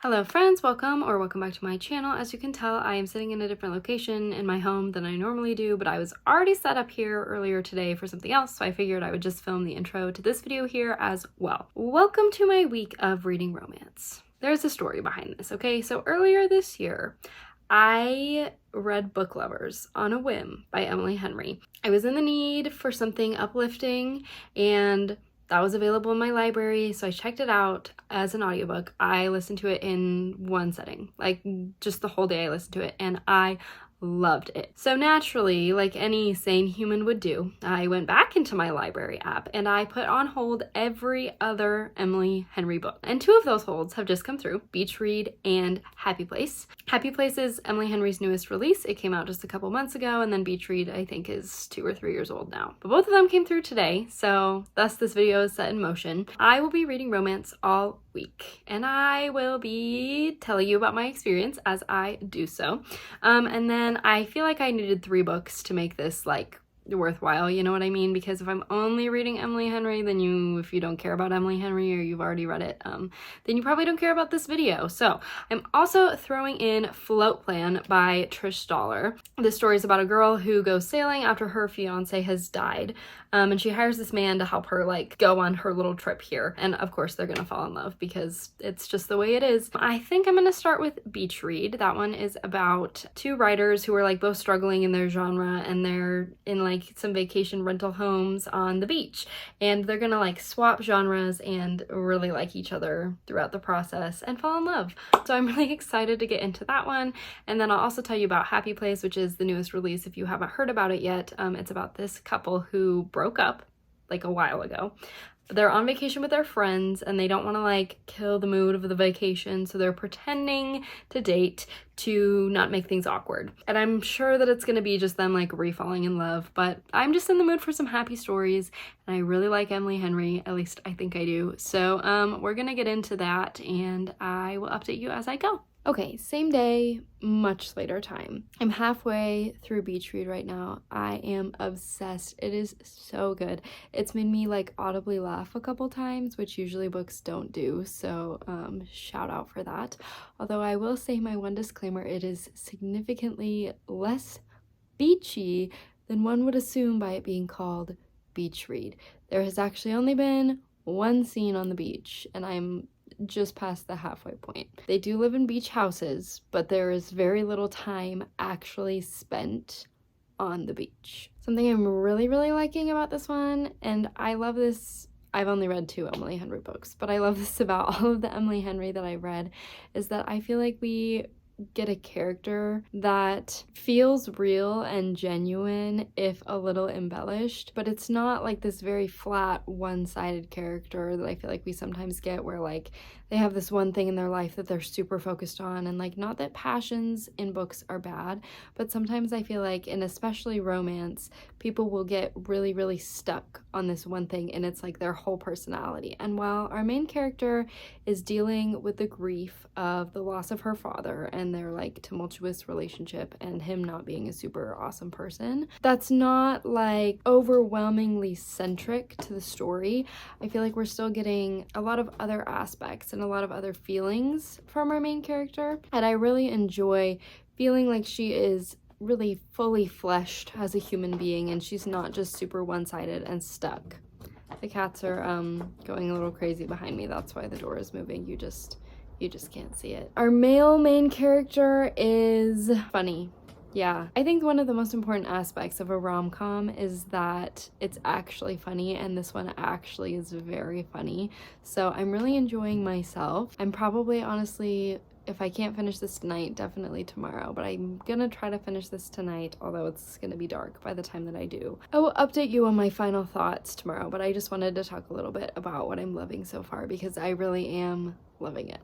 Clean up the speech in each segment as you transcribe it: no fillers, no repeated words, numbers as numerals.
Hello friends, welcome back to my channel. As you can tell, I am sitting in a different location in my home than I normally do, but I was already set up here earlier today for something else, so I figured I would just film the intro to this video here as well. Welcome to my week of reading romance. There's a story behind this, okay? So earlier this year, I read Book Lovers on a Whim by Emily Henry. I was in the need for something uplifting, and that was available in my library, so I checked it out as an audiobook. I listened to it in one setting, like just the whole day I listened to it, and I loved it. So naturally, like any sane human would do, I went back into my library app and I put on hold every other Emily Henry book. And two of those holds have just come through, Beach Read and Happy Place. Happy Place is Emily Henry's newest release. It came out just a couple months ago, and then Beach Read I think is 2 or 3 years old now. But both of them came through today, so thus this video is set in motion. I will be reading romance all week, and I will be telling you about my experience as I do so. And then I feel like I needed 3 books to make this like worthwhile, you know what I mean? Because if I'm only reading Emily Henry, then if you don't care about Emily Henry or you've already read it, then you probably don't care about this video. So I'm also throwing in Float Plan by Trish Dollar. This story is about a girl who goes sailing after her fiance has died, and she hires this man to help her like go on her little trip here, and of course they're gonna fall in love because it's just the way it is. I think I'm gonna start with Beach Read. That one is about 2 writers who are like both struggling in their genre, and they're in like some vacation rental homes on the beach, and they're gonna like swap genres and really like each other throughout the process and fall in love. So I'm really excited to get into that one. And then I'll also tell you about Happy Place, which is the newest release if you haven't heard about it yet. It's about this couple who broke up like a while ago. They're on vacation with their friends and they don't want to like kill the mood of the vacation, so they're pretending to date to not make things awkward. And I'm sure that it's going to be just them like re-falling in love, but I'm just in the mood for some happy stories, and I really like Emily Henry, at least I think I do. So we're gonna get into that and I will update you as I go. Okay, same day, much later time. I'm halfway through Beach Read right now. I am obsessed. It is so good. It's made me like audibly laugh a couple times, which usually books don't do, so shout out for that. Although I will say my one disclaimer, it is significantly less beachy than one would assume by it being called Beach Read. There has actually only been one scene on the beach, and I'm just past the halfway point. They do live in beach houses, but there is very little time actually spent on the beach. Something I'm really liking about this one, and I love this, I've only read 2 Emily Henry books, but I love this about all of the Emily Henry that I've read, is that I feel like we get a character that feels real and genuine, if a little embellished, but it's not like this very flat, one-sided character that I feel like we sometimes get, where like they have this one thing in their life that they're super focused on. And like, not that passions in books are bad, but sometimes I feel like, and especially romance, people will get really stuck on this one thing, and it's like their whole personality. And while our main character is dealing with the grief of the loss of her father and their like tumultuous relationship and him not being a super awesome person, that's not like overwhelmingly centric to the story. I feel like we're still getting a lot of other aspects and a lot of other feelings from our main character, and I really enjoy feeling like she is really fully fleshed as a human being, and she's not just super one-sided and stuck. The cats are going a little crazy behind me. That's why the door is moving. You just can't see it. Our male main character is funny. Yeah, I think one of the most important aspects of a rom-com is that it's actually funny, and this one actually is very funny. So I'm really enjoying myself. I'm probably, honestly, if I can't finish this tonight, definitely tomorrow, but I'm gonna try to finish this tonight, although it's gonna be dark by the time that I do. I will update you on my final thoughts tomorrow, but I just wanted to talk a little bit about what I'm loving so far, because I really am loving it.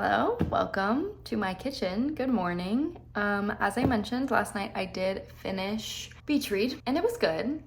Hello, welcome to my kitchen. Good morning. As I mentioned last night, I did finish Beach Read and it was good.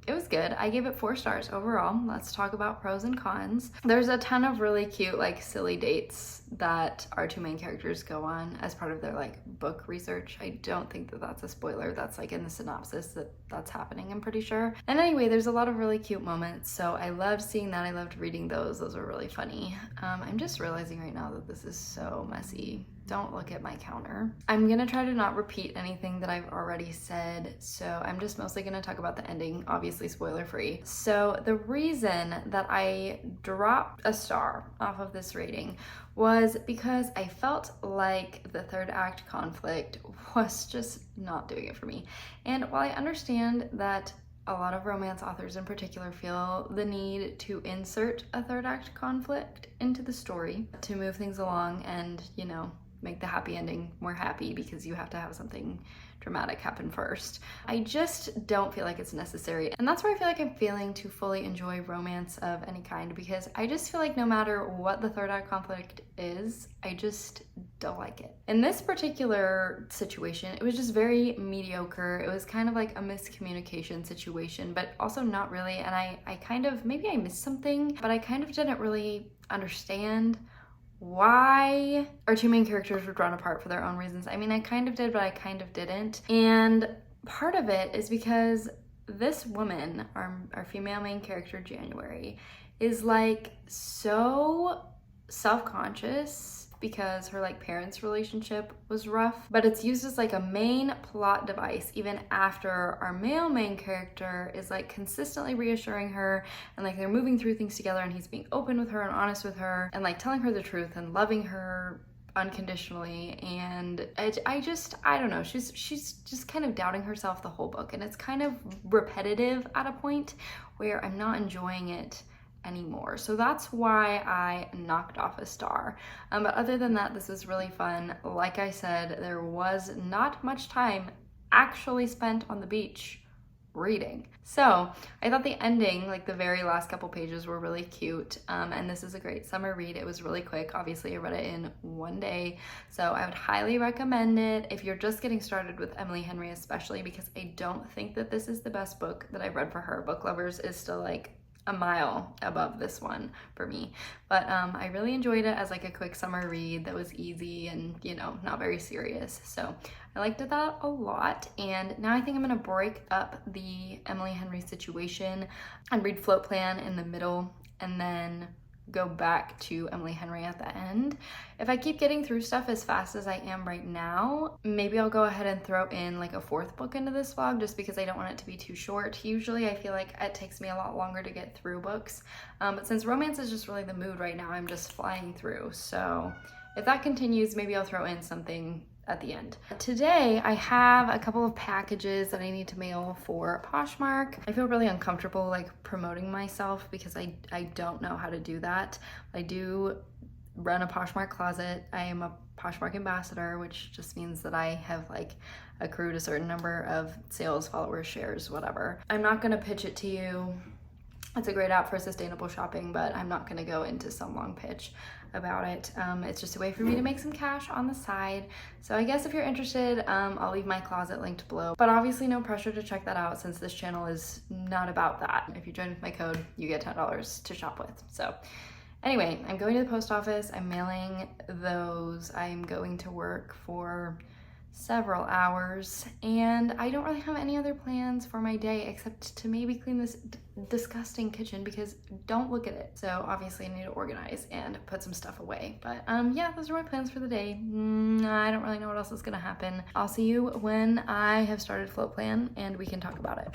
It was good. I gave it 4 stars overall. Let's talk about pros and cons. There's a ton of really cute, silly dates that our 2 main characters go on as part of their, book research. I don't think that that's a spoiler. That's, in the synopsis that's happening, I'm pretty sure. And anyway, there's a lot of really cute moments, so I loved seeing that. I loved reading those. Those were really funny. I'm just realizing right now that this is so messy. Don't look at my counter. I'm gonna try to not repeat anything that I've already said, so I'm just mostly gonna talk about the ending, obviously spoiler free. So the reason that I dropped a star off of this rating was because I felt like the 3rd act conflict was just not doing it for me. And while I understand that a lot of romance authors in particular feel the need to insert a 3rd act conflict into the story to move things along and, make the happy ending more happy because you have to have something dramatic happen first. I just don't feel like it's necessary. And that's where I feel like I'm failing to fully enjoy romance of any kind, because I just feel like no matter what the 3rd act conflict is, I just don't like it. In this particular situation, it was just very mediocre. It was kind of like a miscommunication situation, but also not really. And I kind of, maybe I missed something, but I kind of didn't really understand why our 2 main characters were drawn apart for their own reasons. I mean, I kind of did, but I kind of didn't. And part of it is because this woman, our female main character, January, is so self-conscious because her parents' relationship was rough, but it's used as a main plot device even after our male main character is consistently reassuring her, and they're moving through things together, and he's being open with her and honest with her and telling her the truth and loving her unconditionally. And I don't know, she's just kind of doubting herself the whole book, and it's kind of repetitive at a point where I'm not enjoying it anymore. So that's why I knocked off a star. But other than that, this was really fun. Like I said, there was not much time actually spent on the beach reading. So I thought the ending, the very last couple pages, were really cute. And this is a great summer read. It was really quick. Obviously, I read it in 1 day. So I would highly recommend it if you're just getting started with Emily Henry, especially because I don't think that this is the best book that I've read for her. Book Lovers is still a mile above this one for me, but I really enjoyed it as a quick summer read that was easy and not very serious. So I liked that a lot, and now I think I'm gonna break up the Emily Henry situation and read Float Plan in the middle and then go back to Emily Henry at the end. If I keep getting through stuff as fast as I am right now, maybe I'll go ahead and throw in a 4th book into this vlog, just because I don't want it to be too short. Usually I feel like it takes me a lot longer to get through books, but since romance is just really the mood right now, I'm just flying through. So if that continues, maybe I'll throw in something at the end. Today I have a couple of packages that I need to mail for Poshmark. I feel really uncomfortable promoting myself because I don't know how to do that. I do run a Poshmark closet. I am a Poshmark ambassador, which just means that I have accrued a certain number of sales, followers, shares, whatever. I'm not gonna pitch it to you. It's a great app for sustainable shopping, but I'm not gonna go into some long pitch about it. It's just a way for me to make some cash on the side. So I guess if you're interested, I'll leave my closet linked below, but obviously no pressure to check that out since this channel is not about that. If you join with my code, you get $10 to shop with. So anyway, I'm going to the post office. I'm mailing those. I'm going to work for several hours, and I don't really have any other plans for my day except to maybe clean this disgusting kitchen, because don't look at it. So obviously I need to organize and put some stuff away, but yeah, those are my plans for the day. I don't really know what else is gonna happen. I'll see you when I have started Float Plan and we can talk about it.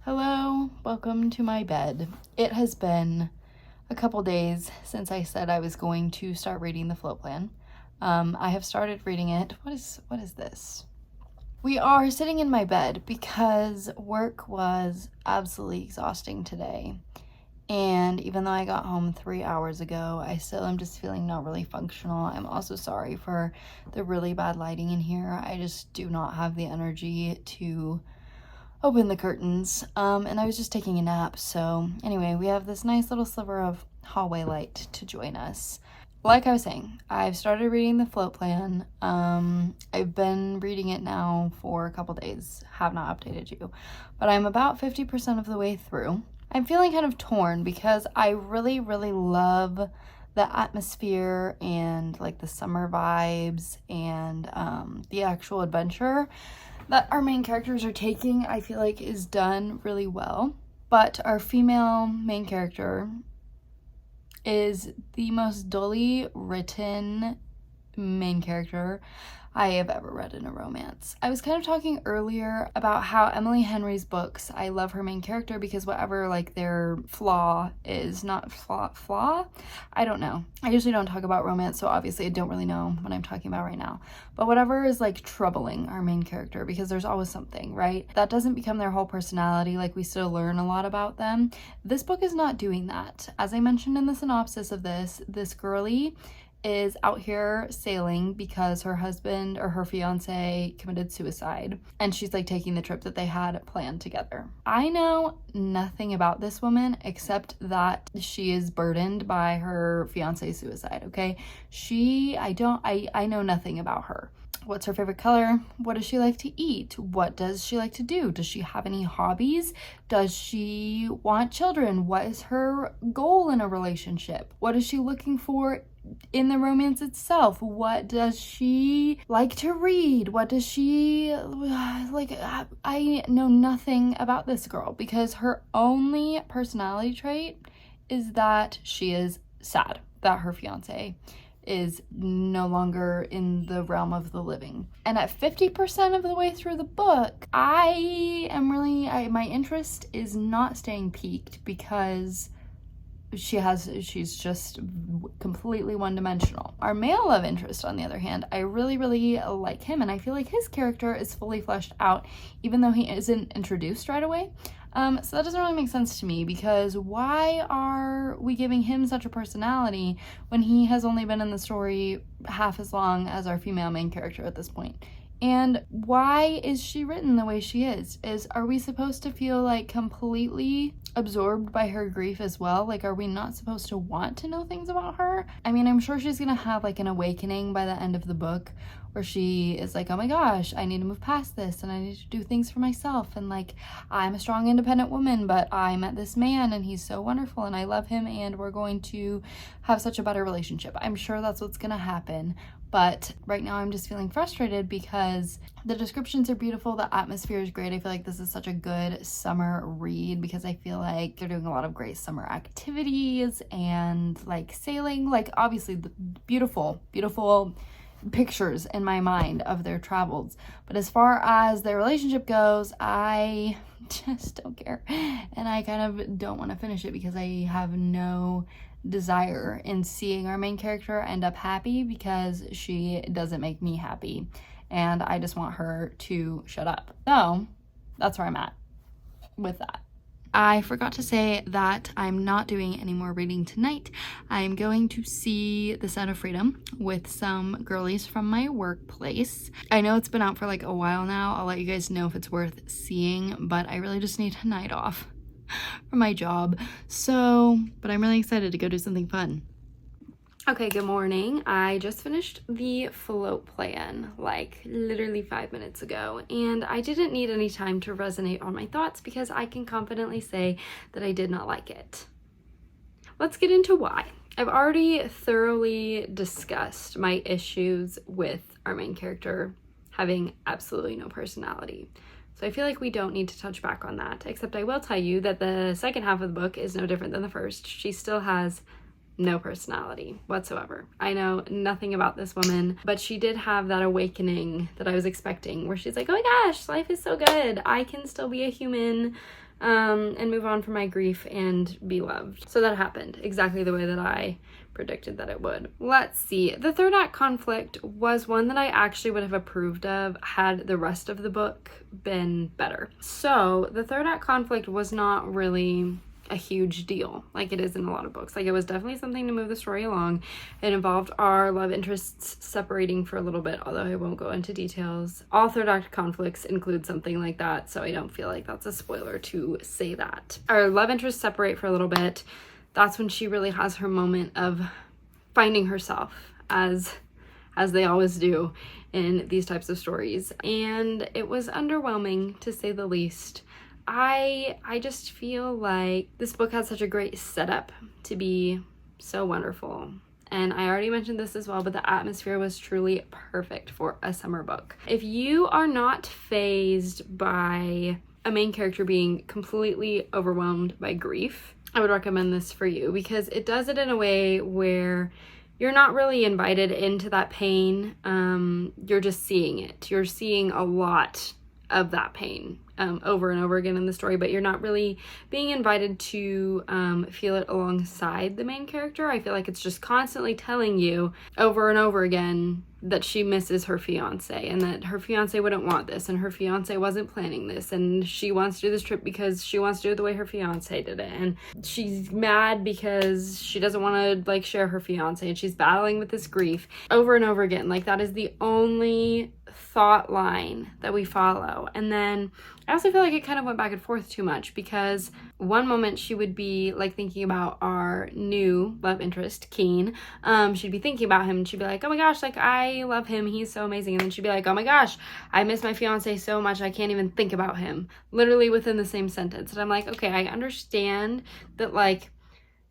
Hello, welcome to my bed. It has been a couple days since I said I was going to start reading the Float Plan. I have started reading it. What is this? We are sitting in my bed because work was absolutely exhausting today. And even though I got home 3 hours ago, I still am just feeling not really functional. I'm also sorry for the really bad lighting in here. I just do not have the energy to open the curtains. And I was just taking a nap. So anyway, we have this nice little sliver of hallway light to join us. like I was saying, I've started reading the float plan. I've been reading it now for a couple days, have not updated you, but I'm about 50% of the way through. I'm feeling kind of torn because I really, really love the atmosphere and like the summer vibes and the actual adventure that our main characters are taking. I feel like is done really well, but our female main character is the most dully written main character I have ever read in a romance. I was kind of talking earlier about how Emily Henry's books, I love her main character because whatever like their flaw is, not flaw? I don't know. I usually don't talk about romance, so obviously I don't really know what I'm talking about right now. But whatever is like troubling our main character, because there's always something, right? That doesn't become their whole personality, like we still learn a lot about them. This book is not doing that. As I mentioned in the synopsis of this girly is out here sailing because her husband or her fiance committed suicide, and she's like taking the trip that they had planned together. I know nothing about this woman except that she is burdened by her fiance's suicide, okay? I know nothing about her. What's her favorite color? What does she like to eat? What does she like to do? Does she have any hobbies? Does she want children? What is her goal in a relationship? What is she looking for in the romance itself? What does she like to read? What does she like? I know nothing about this girl because her only personality trait is that she is sad that her fiance is no longer in the realm of the living. And at 50% of the way through the book, my interest is not staying peaked because she's just completely one-dimensional. Our male love interest, on the other hand, I really, really like him, and I feel like his character is fully fleshed out, even though he isn't introduced right away. So that doesn't really make sense to me, because why are we giving him such a personality when he has only been in the story half as long as our female main character at this point? And why is she written the way she is? Are we supposed to feel like completely absorbed by her grief as well? Like, are we not supposed to want to know things about her? I mean, I'm sure she's gonna have like an awakening by the end of the book where she is like, oh my gosh, I need to move past this and I need to do things for myself, and like, I'm a strong independent woman, but I met this man and he's so wonderful and I love him and we're going to have such a better relationship. I'm sure that's what's gonna happen. But right now I'm just feeling frustrated because the descriptions are beautiful, the atmosphere is great. I feel like this is such a good summer read because I feel like they're doing a lot of great summer activities and like sailing, like obviously the beautiful pictures in my mind of their travels. But as far as their relationship goes, I just don't care. And I kind of don't want to finish it because I have no desire in seeing our main character end up happy, because she doesn't make me happy and I just want her to shut up. So that's where I'm at with that. I forgot to say that I'm not doing any more reading tonight. I'm going to see The Sound of Freedom with some girlies from my workplace. I know it's been out for like a while now. I'll let you guys know if it's worth seeing, but I really just need a night off from my job. But I'm really excited to go do something fun. Okay, good morning. I just finished the float plan like literally 5 minutes ago, and I didn't need any time to resonate on my thoughts because I can confidently say that I did not like it. Let's get into why. I've already thoroughly discussed my issues with our main character having absolutely no personality. So I feel like we don't need to touch back on that, except I will tell you that the second half of the book is no different than the first. She still has no personality whatsoever. I know nothing about this woman, but she did have that awakening that I was expecting, where she's like, oh my gosh, life is so good. I can still be a human and move on from my grief and be loved. So that happened exactly the way that I predicted that it would. Let's see. The third act conflict was one that I actually would have approved of had the rest of the book been better. So the third act conflict was not really a huge deal like it is in a lot of books. Like, it was definitely something to move the story along. It involved our love interests separating for a little bit, although I won't go into details. All third act conflicts include something like that, so I don't feel like that's a spoiler to say that. Our love interests separate for a little bit. That's when she really has her moment of finding herself, as they always do in these types of stories. And it was underwhelming, to say the least. I just feel like this book has such a great setup to be so wonderful. And I already mentioned this as well, but the atmosphere was truly perfect for a summer book. If you are not fazed by a main character being completely overwhelmed by grief, I would recommend this for you, because it does it in a way where you're not really invited into that pain. You're just seeing it. You're seeing a lot of that pain over and over again in the story, but you're not really being invited to feel it alongside the main character. I feel like it's just constantly telling you over and over again that she misses her fiance, and that her fiance wouldn't want this, and her fiance wasn't planning this, and she wants to do this trip because she wants to do it the way her fiance did it, and she's mad because she doesn't want to like share her fiance, and she's battling with this grief over and over again. Like, that is the only thought line that we follow. And then I also feel like it kind of went back and forth too much, because one moment she would be like thinking about our new love interest, Keen. She'd be thinking about him and she'd be like, oh my gosh, like I love him, he's so amazing. And then she'd be like, oh my gosh, I miss my fiance so much, I can't even think about him. Literally within the same sentence. And I'm like, okay, I understand that like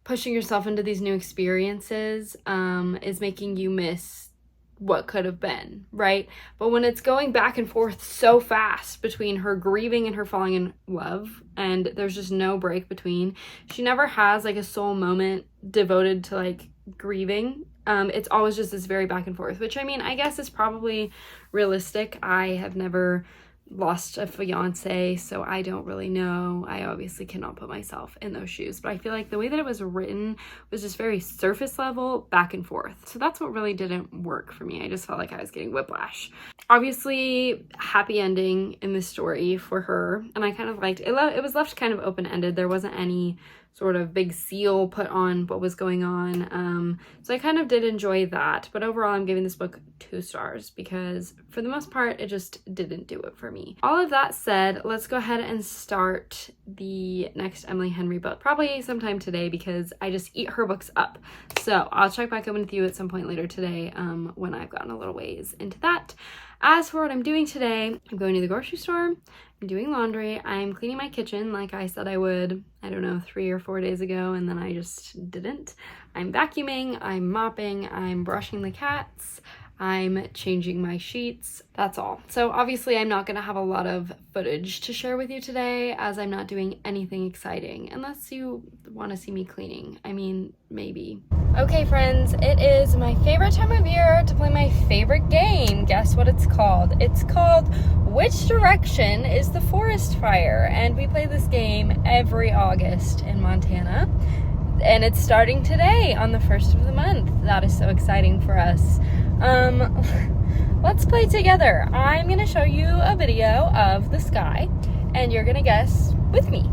pushing yourself into these new experiences is making you miss what could have been, right? But when it's going back and forth so fast between her grieving and her falling in love, and there's just no break between, she never has like a sole moment devoted to like grieving. It's always just this very back and forth, which I mean, I guess is probably realistic. I have never lost a fiance, so I don't really know. I obviously cannot put myself in those shoes, but I feel like the way that it was written was just very surface level, back and forth. So that's what really didn't work for me. I just felt like I was getting whiplash. Obviously, happy ending in this story for her, and I kind of liked it. It was left kind of open-ended. There wasn't any sort of big seal put on what was going on. So I kind of did enjoy that, but overall I'm giving this book 2 stars because for the most part it just didn't do it for me. All of that said, let's go ahead and start the next Emily Henry book, probably sometime today because I just eat her books up. So I'll check back in with you at some point later today when I've gotten a little ways into that. As for what I'm doing today, I'm going to the grocery store, I'm doing laundry, I'm cleaning my kitchen like I said I would, I don't know, 3 or 4 days ago, and then I just didn't. I'm vacuuming, I'm mopping, I'm brushing the cats, I'm changing my sheets, that's all. So obviously I'm not gonna have a lot of footage to share with you today as I'm not doing anything exciting, unless you wanna see me cleaning. I mean, maybe. Okay friends, it is my favorite time of year to play my favorite game. Guess what it's called? It's called Which Direction is the Forest Fire? And we play this game every August in Montana. And it's starting today on the 1st of the month. That is so exciting for us. Let's play together. I'm gonna show you a video of the sky and you're gonna guess with me.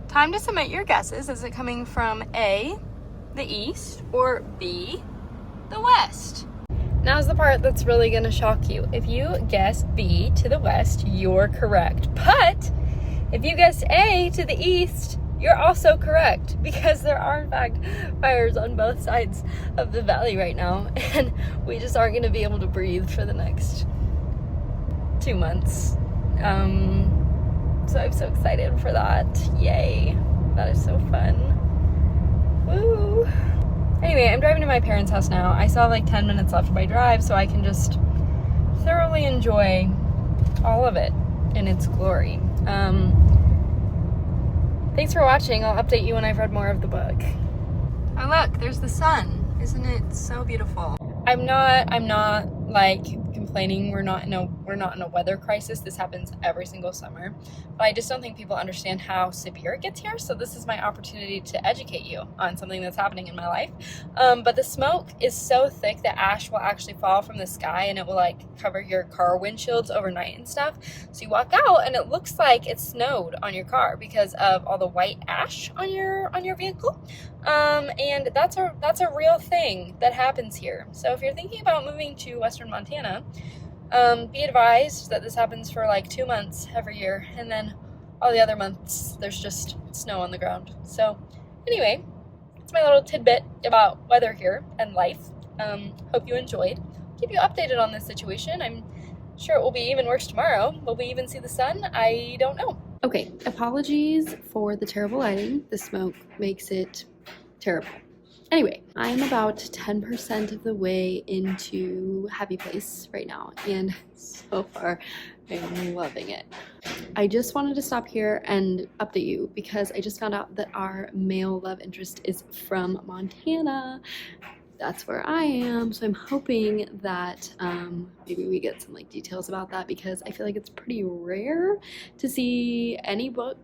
Time to submit your guesses. Is it coming from A, the east, or B, the west? Now's the part that's really gonna shock you. If you guessed B, to the west, you're correct. But if you guessed A, to the east, you're also correct, because there are in fact fires on both sides of the valley right now, and we just aren't gonna be able to breathe for the next 2 months. So I'm so excited for that. Yay. That is so fun. Woo. Anyway, I'm driving to my parents' house now. I still have like 10 minutes left of my drive, so I can just thoroughly enjoy all of it in its glory. Thanks for watching. I'll update you when I've read more of the book. Oh look, there's the sun. Isn't it so beautiful? I'm not like complaining. We're not in a weather crisis. This happens every single summer. But I just don't think people understand how severe it gets here. So this is my opportunity to educate you on something that's happening in my life. But the smoke is so thick that ash will actually fall from the sky and it will like cover your car windshields overnight and stuff. So you walk out and it looks like it snowed on your car because of all the white ash on your vehicle. And that's a real thing that happens here. So if you're thinking about moving to Western Montana, be advised that this happens for like 2 months every year, and then all the other months there's just snow on the ground. So anyway, it's my little tidbit about weather here and life. Hope you enjoyed. Keep you updated on this situation. I'm sure it will be even worse tomorrow. Will we even see the sun? I don't know. Okay, apologies for the terrible lighting. The smoke makes it terrible. Anyway, I'm about 10% of the way into Happy Place right now, and so far I'm loving it. I just wanted to stop here and update you because I just found out that our male love interest is from Montana. That's where I am, so I'm hoping that maybe we get some like details about that, because I feel like it's pretty rare to see any book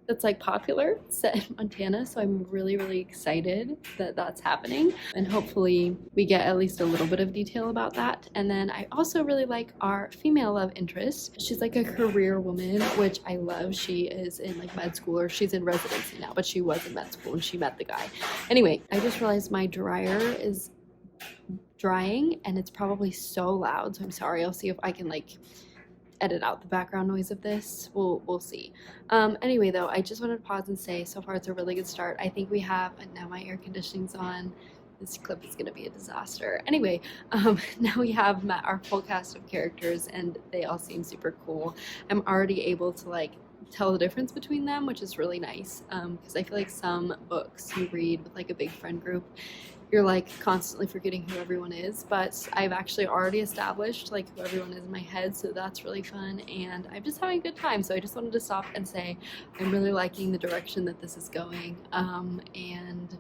that's like popular set in Montana, so I'm really excited that that's happening, and hopefully we get at least a little bit of detail about that. And then I also really like our female love interest. She's like a career woman, which I love. She is in like med school, or she's in residency now, but she was in med school when she met the guy. Anyway, I just realized my dryer is drying and it's probably so loud, so I'm sorry. I'll see if I can like edit out the background noise of this. We'll see. Anyway though, I just wanted to pause and say so far it's a really good start. I think we have, now my air conditioning's on. This clip is gonna be a disaster. Anyway, now we have met our full cast of characters and they all seem super cool. I'm already able to like tell the difference between them, which is really nice, because I feel like some books you read with like a big friend group, you're like constantly forgetting who everyone is, but I've actually already established like who everyone is in my head, so that's really fun and I'm just having a good time. So I just wanted to stop and say I'm really liking the direction that this is going, and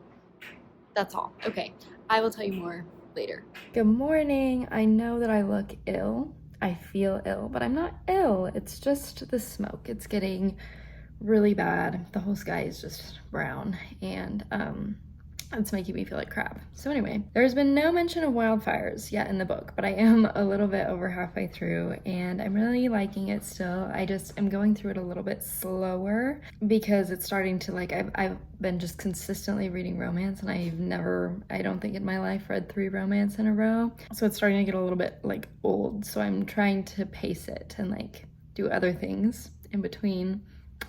that's all. Okay, I will tell you more later. Good morning. I know that I look ill. I feel ill, but I'm not ill. It's just the smoke. It's getting really bad. The whole sky is just brown and it's making me feel like crap. So anyway, there's been no mention of wildfires yet in the book, but I am a little bit over halfway through and I'm really liking it still. I just am going through it a little bit slower because it's starting to like, I've been just consistently reading romance and I've never, I don't think in my life, read 3 romance in a row. So it's starting to get a little bit like old. So I'm trying to pace it and like do other things in between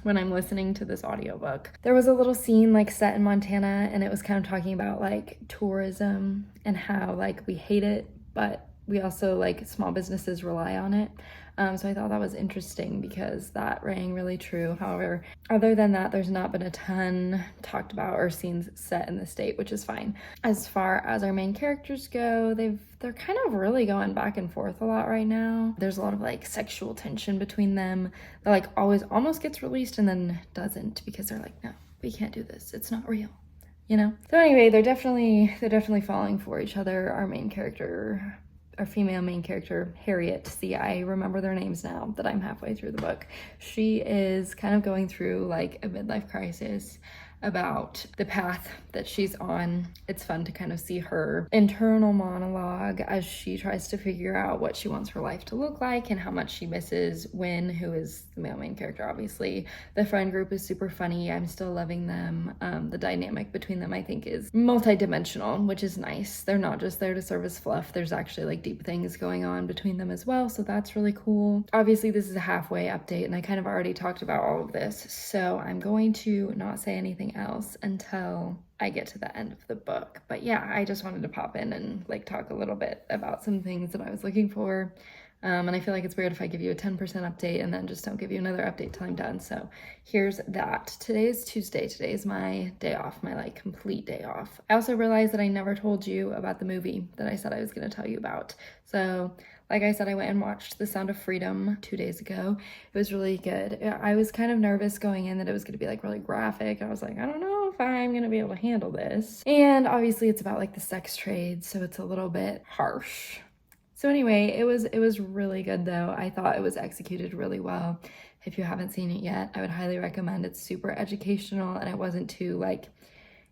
when I'm listening to this audiobook. There was a little scene like set in Montana and it was kind of talking about like tourism and how like we hate it, but we also like small businesses rely on it. So I thought that was interesting because that rang really true. However, other than that, there's not been a ton talked about or scenes set in the state, which is fine. As far as our main characters go, they're kind of really going back and forth a lot right now. There's a lot of like sexual tension between them that like always almost gets released and then doesn't, because they're like, no, we can't do this. It's not real, you know? So anyway, they're definitely falling for each other. Our female main character, Harriet, see, I remember their names now that I'm halfway through the book. She is kind of going through like a midlife crisis about the path that she's on. It's fun to kind of see her internal monologue as she tries to figure out what she wants her life to look like and how much she misses Wynn, who is the male main character, obviously. The friend group is super funny. I'm still loving them. The dynamic between them, I think, is multi-dimensional, which is nice. They're not just there to serve as fluff. There's actually like deep things going on between them as well, so that's really cool. Obviously, this is a halfway update, and I kind of already talked about all of this, so I'm going to not say anything else until I get to the end of the book. But yeah, I just wanted to pop in and like talk a little bit about some things that I was looking for. And I feel like it's weird if I give you a 10% update and then just don't give you another update till I'm done. So here's that. Today is Tuesday. Today is my day off, my like complete day off. I also realized that I never told you about the movie that I said I was going to tell you about. So like I said, I went and watched The Sound of Freedom 2 days ago. It was really good. I was kind of nervous going in that it was going to be like really graphic. I was like, I don't know if I'm going to be able to handle this. And obviously it's about like the sex trade, so it's a little bit harsh. So anyway, it was really good though. I thought it was executed really well. If you haven't seen it yet, I would highly recommend. It's super educational and it wasn't too like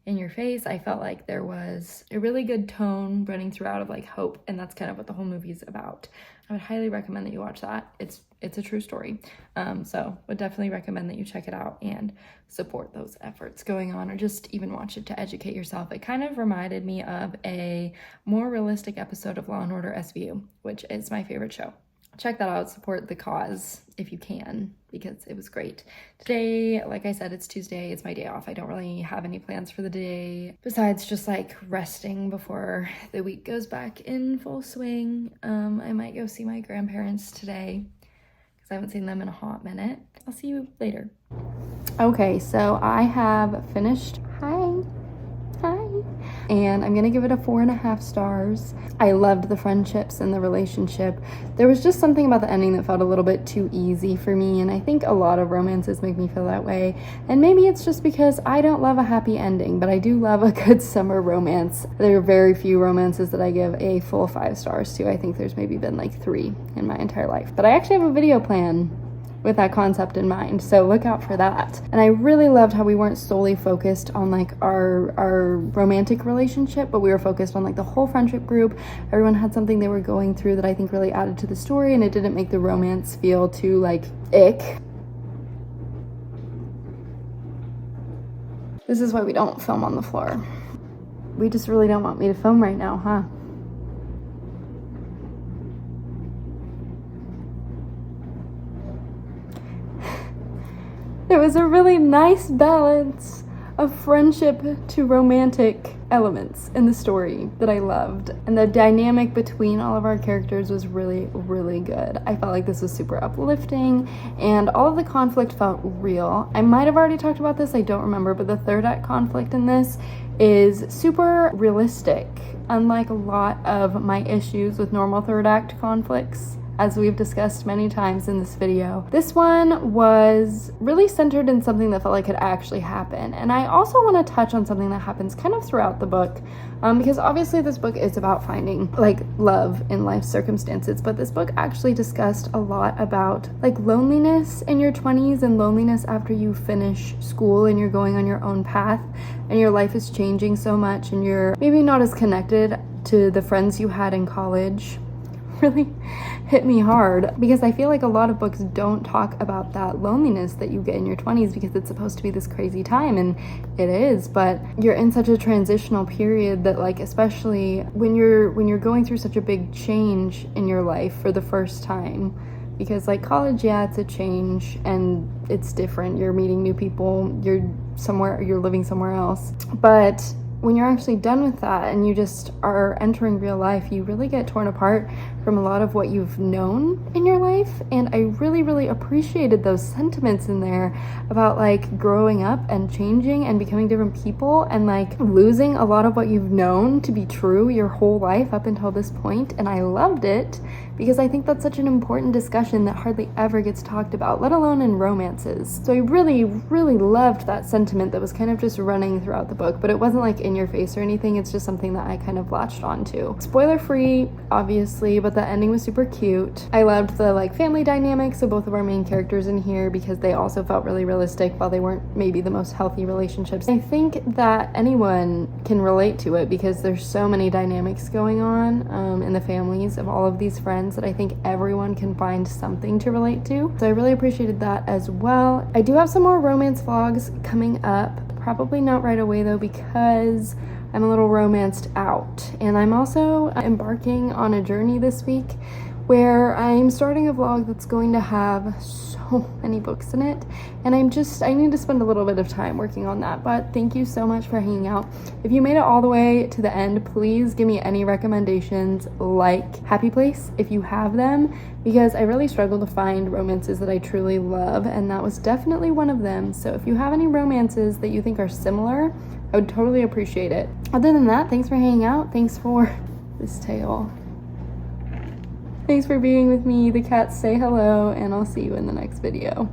in your face. I felt like there was a really good tone running throughout of like hope, and that's kind of what the whole movie is about. I would highly recommend that you watch that. It's a true story. So would definitely recommend that you check it out and support those efforts going on, or just even watch it to educate yourself. It kind of reminded me of a more realistic episode of Law & Order SVU, which is my favorite show. check that out, support the cause if you can, because it was great. Today, like I said, it's Tuesday, it's my day off. I don't really have any plans for the day besides just like resting before the week goes back in full swing. I might go see my grandparents today because I haven't seen them in a hot minute. I'll see you later. Okay, so I have finished. Hi. And I'm gonna give it a 4.5 stars. I loved the friendships and the relationship. There was just something about the ending that felt a little bit too easy for me, and I think a lot of romances make me feel that way. And maybe it's just because I don't love a happy ending, but I do love a good summer romance. There are very few romances that I give a full 5 stars to. I think there's maybe been like 3 in my entire life. But I actually have a video plan with that concept in mind, so look out for that. And I really loved how we weren't solely focused on like our romantic relationship, but we were focused on like the whole friendship group. Everyone had something they were going through that I think really added to the story, and it didn't make the romance feel too like ick. This is why we don't film on the floor. We just really don't want me to film right now, huh? There was a really nice balance of friendship to romantic elements in the story that I loved. And the dynamic between all of our characters was really, really good. I felt like this was super uplifting, and all of the conflict felt real. I might have already talked about this, I don't remember, but the third act conflict in this is super realistic, unlike a lot of my issues with normal third act conflicts, as we've discussed many times in this video. This one was really centered in something that felt like could actually happen. And I also want to touch on something that happens kind of throughout the book, because obviously this book is about finding like love in life circumstances, but this book actually discussed a lot about like loneliness in your 20s and loneliness after you finish school and you're going on your own path and your life is changing so much and you're maybe not as connected to the friends you had in college. Really hit me hard, because I feel like a lot of books don't talk about that loneliness that you get in your 20s, because it's supposed to be this crazy time, and it is, but you're in such a transitional period that, like, especially when you're going through such a big change in your life for the first time, because like college, yeah, it's a change and it's different, you're meeting new people, you're living somewhere else, but when you're actually done with that and you just are entering real life, you really get torn apart from a lot of what you've known in your life. And I really, really appreciated those sentiments in there about like growing up and changing and becoming different people and like losing a lot of what you've known to be true your whole life up until this point. And I loved it because I think that's such an important discussion that hardly ever gets talked about, let alone in romances. So I really, really loved that sentiment that was kind of just running throughout the book, but it wasn't like in your face or anything. It's just something that I kind of latched onto. Spoiler free, obviously, but the ending was super cute. I loved the like family dynamics of both of our main characters in here because they also felt really realistic while they weren't maybe the most healthy relationships. I think that anyone can relate to it because there's so many dynamics going on in the families of all of these friends that I think everyone can find something to relate to. So I really appreciated that as well. I do have some more romance vlogs coming up. Probably not right away though, because I'm a little romanced out. And I'm also embarking on a journey this week where I'm starting a vlog that's going to have so many books in it. And I need to spend a little bit of time working on that. But thank you so much for hanging out. If you made it all the way to the end, please give me any recommendations, like Happy Place if you have them, because I really struggle to find romances that I truly love, and that was definitely one of them. So if you have any romances that you think are similar, I would totally appreciate it. Other than that, thanks for hanging out. Thanks for this tail. Thanks for being with me. The cats say hello, and I'll see you in the next video.